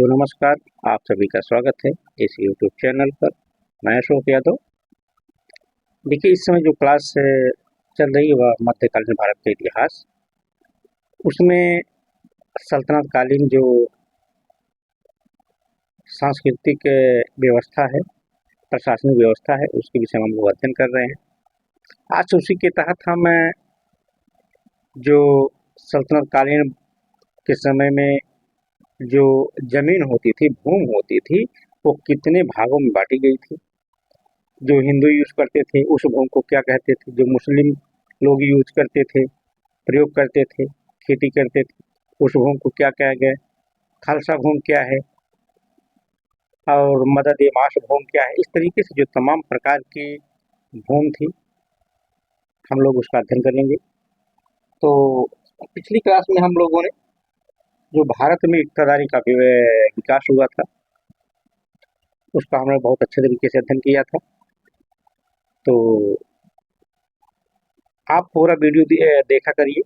तो नमस्कार, आप सभी का स्वागत है इस यूट्यूब चैनल पर। मैं अशोक यादव। देखिए, इस समय जो क्लास चल रही है वह मध्यकालीन भारत का इतिहास। उसमें सल्तनत कालीन जो सांस्कृतिक व्यवस्था है, प्रशासनिक व्यवस्था है, उसके विषय में हम लोग अध्ययन कर रहे हैं। आज उसी के तहत हम जो सल्तनत कालीन के समय में जो जमीन होती थी, भूमि होती थी, वो कितने भागों में बांटी गई थी। जो हिंदू यूज करते थे उस भूमि को क्या कहते थे, जो मुस्लिम लोग यूज करते थे, प्रयोग करते थे, खेती करते थे, उस भूमि को क्या कहा गया, खालसा भूमि क्या है और मदद ए माश भूमि क्या है। इस तरीके से जो तमाम प्रकार की भूमि थी, हम लोग उसका अध्ययन करेंगे। तो पिछली क्लास में हम लोगों ने जो भारत में इक्तादारी का विकास हुआ था, उसका हमने बहुत अच्छे तरीके से अध्ययन किया था। तो आप पूरा वीडियो देखा करिए।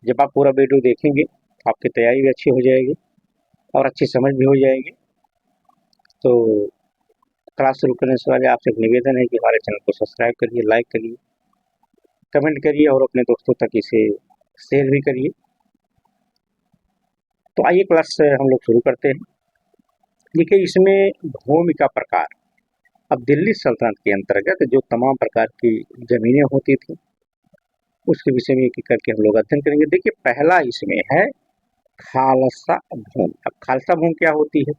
जब आप पूरा वीडियो देखेंगे तो आपकी तैयारी भी अच्छी हो जाएगी और अच्छी समझ भी हो जाएगी। तो क्लास शुरू करने से पहले आपसे एक निवेदन है कि हमारे चैनल को सब्सक्राइब करिए, लाइक करिए, कमेंट करिए और अपने दोस्तों तक इसे शेयर भी करिए। तो आइए क्लास हम लोग शुरू करते हैं। देखिए, इसमें भूमि का प्रकार। अब दिल्ली सल्तनत के अंतर्गत जो तमाम प्रकार की जमीनें होती थी, उसके विषय में एक एक करके हम लोग अध्ययन करेंगे। देखिए, पहला इसमें है खालसा भूमि। अब खालसा भूमि क्या होती है?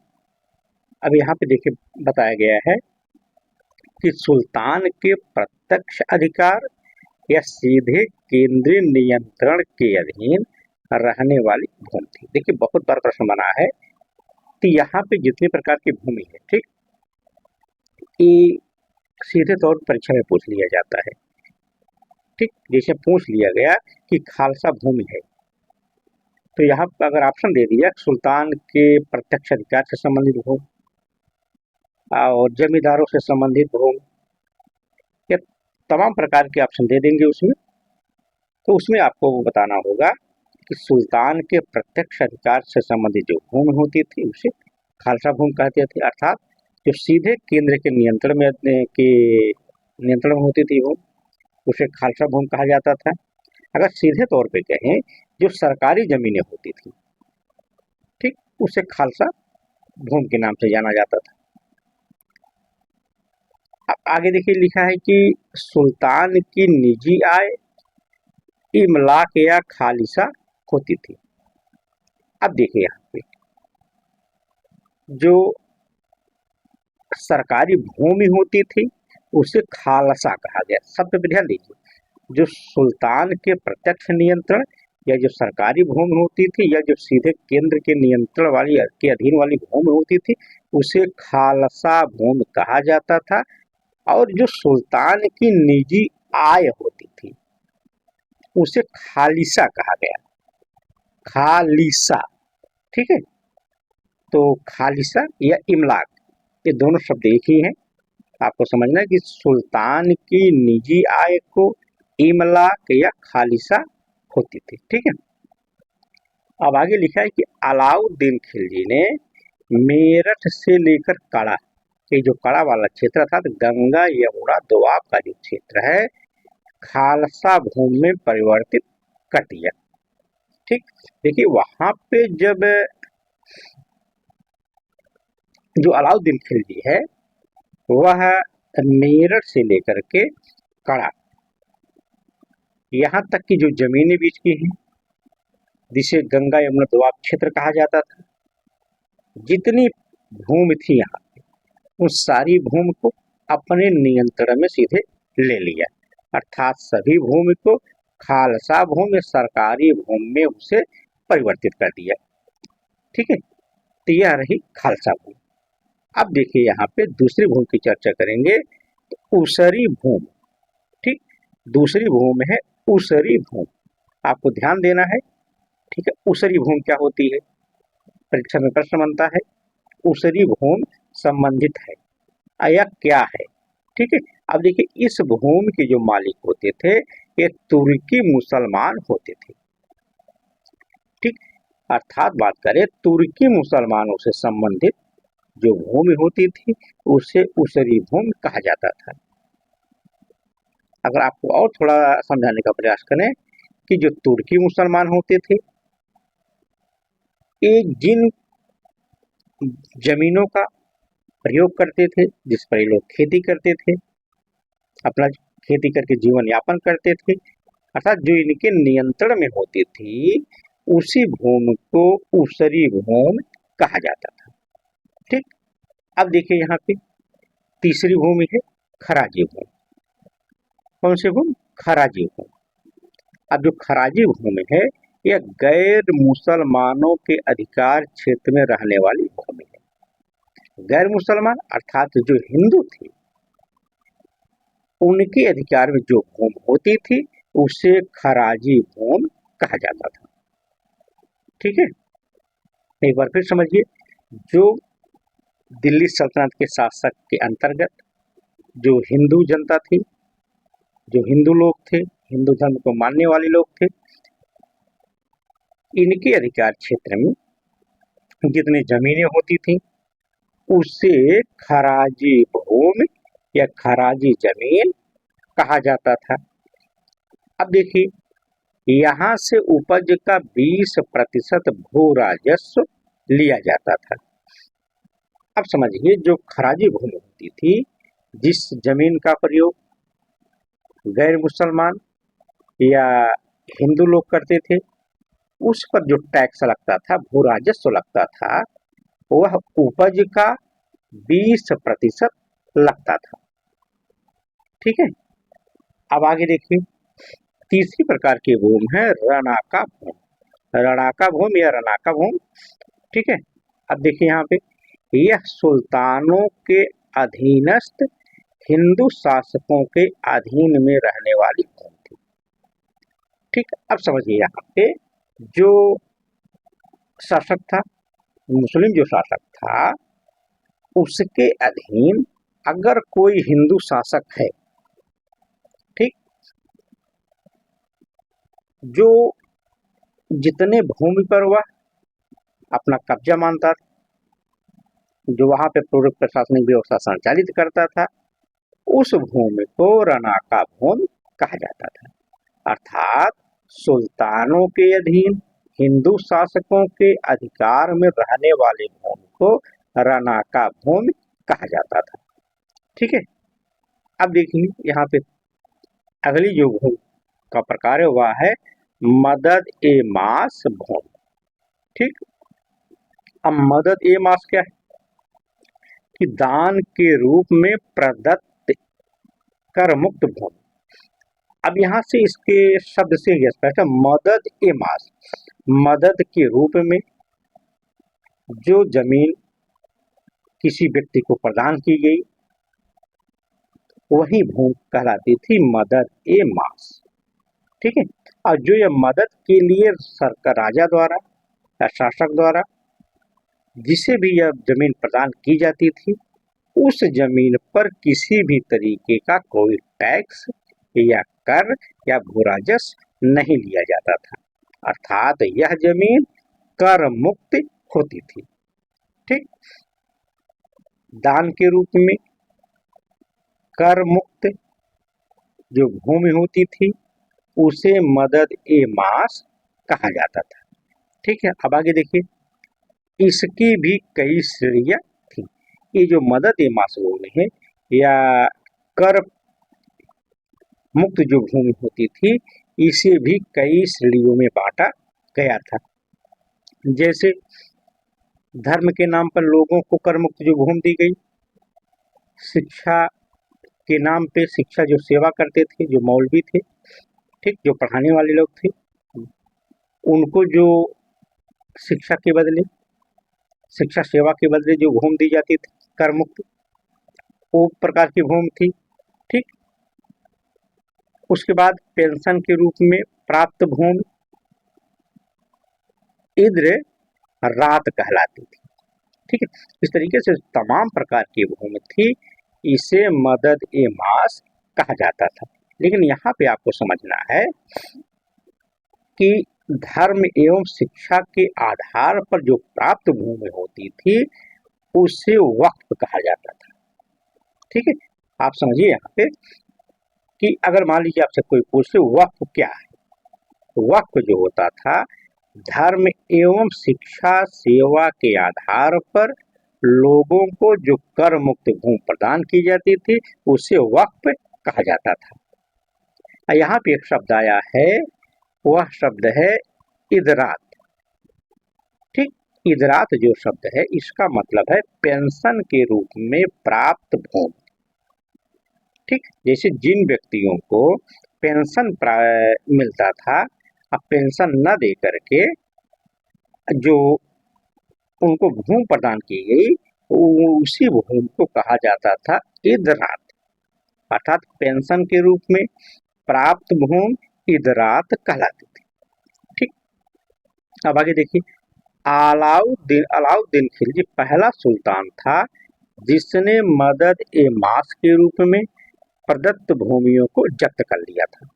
अब यहाँ पे देखिए बताया गया है कि सुल्तान के प्रत्यक्ष अधिकार या सीधे केंद्रीय नियंत्रण के अधीन रहने वाली भूमि थी। देखिए, बहुत बार प्रश्न बना है कि यहाँ पे जितने प्रकार की भूमि है, ठीक, ये सीधे तौर पर परीक्षा में पूछ लिया जाता है। ठीक, जैसे पूछ लिया गया कि खालसा भूमि है, तो यहाँ पर अगर ऑप्शन दे दिया सुल्तान के प्रत्यक्ष अधिकार से संबंधित भूमि और जमींदारों से संबंधित भूमि, या तमाम प्रकार के ऑप्शन दे देंगे उसमें, तो उसमें आपको वो बताना होगा कि सुल्तान के प्रत्यक्ष अधिकार से संबंधित जो भूमि होती थी उसे खालसा भूमि कहते थे। अर्थात जो सीधे केंद्र के नियंत्रण में होती थी वो, उसे खालसा भूमि कहा जाता था। अगर सीधे तौर पे कहें, जो सरकारी जमीनें होती थी, ठीक, उसे खालसा भूमि के नाम से जाना जाता था। अब आगे देखिए लिखा है कि सुल्तान की निजी आय इमलाक या खालिसा होती थी। अब देखिए यहाँ पे जो सरकारी भूमि होती थी उसे खालसा कहा गया। शब्द पे ध्यान दीजिए, जो सुल्तान के प्रत्यक्ष नियंत्रण या जो सरकारी भूमि होती थी या जो सीधे केंद्र के नियंत्रण वाली के अधीन वाली भूमि होती थी उसे खालसा भूमि कहा जाता था। और जो सुल्तान की निजी आय होती थी उसे खालिसा कहा गया। खालिसा, ठीक है। तो खालिसा या इमलाक, ये दोनों शब्द एक ही हैं। आपको समझना है कि सुल्तान की निजी आय को इमलाक या खालिसा होती थी, ठीक है। अब आगे लिखा है कि अलाउद्दीन खिलजी ने मेरठ से लेकर कड़ा, ये जो कड़ा वाला क्षेत्र था, तो गंगा यमुना दोआब का जो क्षेत्र है, खालसा भूमि में परिवर्तित कर दिया। ठीक, देखिए वहां पे जब जो अलाउद्दीन खिलजी है वह मेरठ से लेकर के कड़ा, यहाँ तक की जो जमीनें बीच की हैं, जिसे गंगा यमुना दोआब क्षेत्र कहा जाता था, जितनी भूमि थी यहाँ पे, उस सारी भूमि को अपने नियंत्रण में सीधे ले लिया। अर्थात सभी भूमि को खालसा भूमि, सरकारी भूमि में उसे परिवर्तित कर दिया। ठीक है, तो यह रही खालसा भूमि। अब देखिए यहाँ पे दूसरी भूमि की चर्चा करेंगे, तो उसरी भूमि। ठीक, दूसरी भूमि है उसरी भूमि, आपको ध्यान देना है। ठीक है, उसरी भूमि क्या होती है, परीक्षा में प्रश्न बनता है, उसरी भूमि संबंधित है या क्या है। ठीक है, अब देखिए इस भूमि के जो मालिक होते थे ये तुर्की मुसलमान होते थे। ठीक, अर्थात बात करें तुर्की मुसलमानों से संबंधित जो भूमि होती थी उसे उसरी भूमि कहा जाता था। अगर आपको और थोड़ा समझाने का प्रयास करें कि जो तुर्की मुसलमान होते थे, ये जिन जमीनों का प्रयोग करते थे, जिस पर ये लोग खेती करते थे, अपना खेती करके जीवन यापन करते थे, अर्थात जो इनके नियंत्रण में होती थी, उसी भूमि को उसरी भूमि कहा जाता था। ठीक, अब देखिए यहाँ पे तीसरी भूमि है खराजी भूमि। कौन सी भूमि? खराजी भूमि। अब जो खराजी भूमि है यह गैर मुसलमानों के अधिकार क्षेत्र में रहने वाली भूमि है। गैर मुसलमान अर्थात जो हिंदू थे उनके अधिकार में जो भूमि होती थी उसे खराजी भूमि कहा जाता था। ठीक है, एक बार फिर समझिए, जो दिल्ली सल्तनत के शासक के अंतर्गत जो हिंदू जनता थी, जो हिंदू लोग थे, हिंदू धर्म को मानने वाले लोग थे, इनके अधिकार क्षेत्र में जितनी जमीनें होती थी उसे खराजी भूमि या खराजी जमीन कहा जाता था। अब देखिए, यहाँ से उपज का 20% भू राजस्व लिया जाता था। अब समझिए, जो खराजी भूमि होती थी, जिस जमीन का प्रयोग गैर मुसलमान या हिंदू लोग करते थे, उस पर जो टैक्स लगता था, भू राजस्व लगता था, वह उपज का 20% लगता था। ठीक है, अब आगे देखिए, तीसरी प्रकार की भूमि है रणाका भूमि। रणाका भूमि या रणाका भूमि। ठीक है, अब देखिए यहाँ पे, यह सुल्तानों के अधीनस्थ हिंदू शासकों के अधीन में रहने वाली भूमि थी। ठीक, अब समझिए, यहाँ पे जो शासक था, मुस्लिम जो शासक था, उसके अधीन अगर कोई हिंदू शासक है, ठीक, जो जितने भूमि पर वह अपना कब्जा मानता था, जो वहां पे पूर्ण प्रशासनिक व्यवस्था संचालित करता था, उस भूमि को रणाका भूमि कहा जाता था। अर्थात सुल्तानों के अधीन हिंदू शासकों के अधिकार में रहने वाली भूमि को रणाका भूमि कहा जाता था। ठीक है, अब देखिए यहाँ पे अगली जो भूमि का प्रकार है वह है मदद ए मास भूमि। ठीक, अब मदद ए मास क्या है कि दान के रूप में प्रदत्त कर मुक्त भूमि। अब यहाँ से इसके शब्द से यह स्पष्ट है, मदद ए मास, मदद के रूप में जो जमीन किसी व्यक्ति को प्रदान की गई वही भूमि कहलाती थी मदद ए मास। ठीक है, और जो यह मदद के लिए सरकार राजा द्वारा या शासक द्वारा जिसे भी यह जमीन प्रदान की जाती थी, उस जमीन पर किसी भी तरीके का कोई टैक्स या कर या भू राजस्व नहीं लिया जाता था। अर्थात यह जमीन कर मुक्त होती थी। ठीक, दान के रूप में कर मुक्त जो भूमि होती थी उसे मदद ए मास कहा जाता था। ठीक है, अब आगे देखिए, इसकी भी कई श्रेणियां थी। ये जो मदद ए मास भूमि है या कर मुक्त जो भूमि होती थी, इसे भी कई श्रेणियों में बांटा गया था। जैसे धर्म के नाम पर लोगों को कर मुक्त जो भूमि दी गई, शिक्षा के नाम पे शिक्षा जो सेवा करते थे, जो मौलवी थे, ठीक, जो पढ़ाने वाले लोग थे, उनको जो शिक्षा के बदले, शिक्षा सेवा के बदले जो भूमि दी जाती थी कर मुक्त, वो प्रकार की भूमि थी। ठीक, उसके बाद पेंशन के रूप में प्राप्त भूमि इद्र रात कहलाती थी। ठीक है, इस तरीके से तमाम प्रकार की भूमि थी, इसे मदद ए मास कहा जाता था। लेकिन यहाँ पे आपको समझना है कि धर्म एवं शिक्षा के आधार पर जो प्राप्त भूमि होती थी उसे वक्फ कहा जाता था। ठीक है, आप समझिए यहाँ पे कि अगर मान लीजिए आपसे कोई पूछे वक्फ क्या है, तो वक्फ जो होता था धर्म एवं शिक्षा सेवा के आधार पर लोगों को जो कर मुक्त भूमि प्रदान की जाती थी उसे वक्फ कहा जाता था। यहाँ पे एक शब्द आया है, वह शब्द है इदरात। ठीक, इदरात जो शब्द है इसका मतलब है पेंशन के रूप में प्राप्त भूमि। ठीक, जैसे जिन व्यक्तियों को पेंशन मिलता था, अब पेंशन न दे करके जो उनको भूमि प्रदान की गई उसी भूमि को कहा जाता था इदरात, अर्थात पेंशन के रूप में प्राप्त भूमि इदरात कहलाती थी। ठीक, अब आगे देखिए, अलाउद्दीन खिलजी पहला सुल्तान था जिसने मदद ए मास के रूप में प्रदत्त भूमियों को जब्त कर लिया था।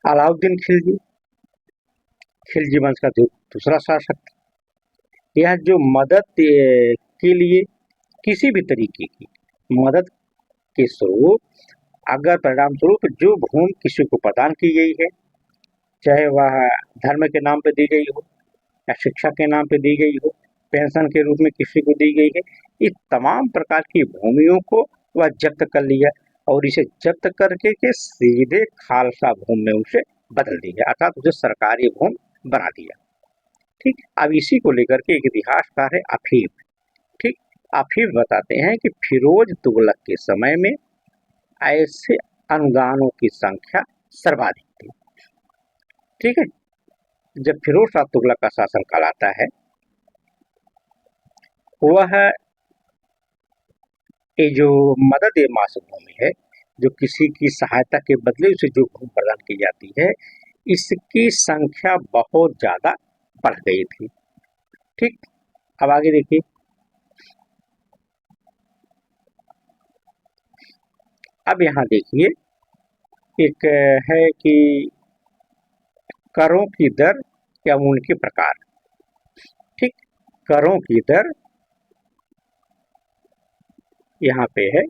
अलाउद्दीन खिलजी, खिलजी वंश का दूसरा शासक था। यह जो मदद के लिए किसी भी तरीके की मदद के स्वरूप अगर परिणाम स्वरूप जो भूमि किसी को प्रदान की गई है, चाहे वह धर्म के नाम पर दी गई हो या शिक्षा के नाम पर दी गई हो, पेंशन के रूप में किसी को दी गई है, इस तमाम प्रकार की भूमियों को वह जब्त कर लिया और इसे जब्त करके के सीधे खालसा भूमि में उसे बदल दिया, अर्थात उसे सरकारी भूमि बना दिया। ठीक, अब इसी को लेकर के एक इतिहासकार है अफीफ। ठीक, अफीफ बताते हैं कि फिरोज तुगलक के समय में ऐसे अनुदानों की संख्या सर्वाधिक थी। ठीक है, जब फिरोज शाह तुगलक का शासन काल आता है, वह ये जो मदद ए मास भूमि है, जो किसी की सहायता के बदले उसे जो भूमि प्रदान की जाती है, इसकी संख्या बहुत ज्यादा बढ़ गई थी। ठीक, अब आगे देखिए, अब यहाँ देखिए एक है कि करों की दर या उनके प्रकार। ठीक, करों की दर यहाँ पे है,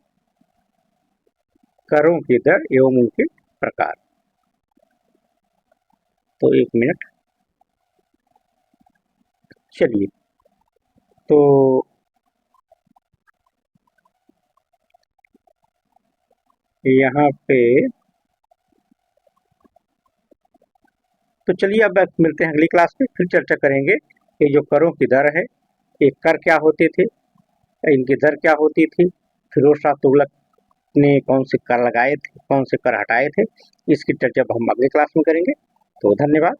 करों की दर एवं उनके प्रकार। तो एक मिनट, चलिए, तो यहाँ पे तो चलिए अब मिलते हैं अगली क्लास में, फिर चर्चा करेंगे ये जो करों की दर है, ये कर क्या होते थे, इनकी दर क्या होती थी, फिरोज शाह तुगलक ने कौन से कर लगाए थे, कौन से कर हटाए थे, इसकी चर्चा हम अगली क्लास में करेंगे। तो धन्यवाद।